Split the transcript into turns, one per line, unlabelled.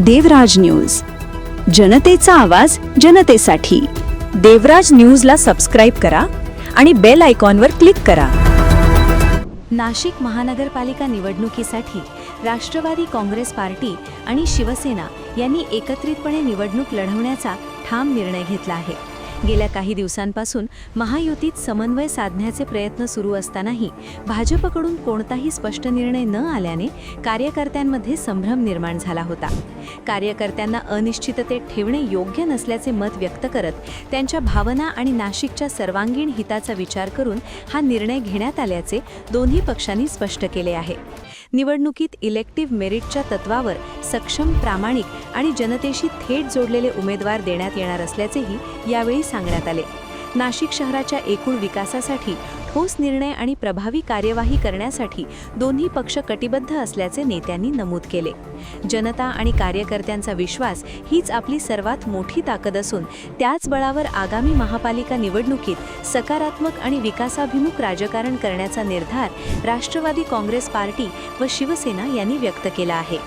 देवराज news, जनतेचा आवाज जनतेसाठी।
देवराज न्यूजला सबस्क्राईब करा आणि बेल आयकॉनवर क्लिक करा।
नाशिक महानगरपालिका निवडणुकीसाठी राष्ट्रवादी काँग्रेस पार्टी आणि शिवसेना यांनी एकत्रितपणे निवडणूक लढवण्याचा ठाम निर्णय घेतला आहे। गेल्या काही दिवसांपासून महायुतीत समन्वय साधण्याचे प्रयत्न सुरू असतानाही भाजपकडून कोणताही स्पष्ट निर्णय न आल्याने कार्यकर्त्यांमध्ये संभ्रम निर्माण झाला होता। कार्यकर्त्यांना अनिश्चिततेत ठेवणे योग्य नसल्याचे मत व्यक्त करत त्यांच्या भावना आणि नाशिकच्या सर्वांगीण हिताचा विचार करून हा निर्णय घेण्यात आल्याचे दोन्ही पक्षांनी स्पष्ट केले आहे। निवडणुकीत इलेक्टिव्ह मेरिटच्या तत्वावर सक्षम, प्रामाणिक आणि जनतेशी थेट जोडलेले उमेदवार देण्यात येणार असल्याचेही यावेळी सांगण्यात आले। नाशिक शहराच्या एकूण विकासासाठी ठोस निर्णय आणि प्रभावी कार्यवाही करण्यासाठी दोन्ही पक्ष कटिबद्ध असल्याचे नेत्यांनी नमूद केले। जनता आणि कार्यकर्त्यांचा विश्वास हीच आपली सर्वात मोठी ताकद असून त्याच बळावर आगामी महापालिका निवडणुकीत सकारात्मक आणि विकासाभिमुख राजकारण करण्याचा निर्धार राष्ट्रवादी काँग्रेस पार्टी व शिवसेना यांनी व्यक्त केला आहे।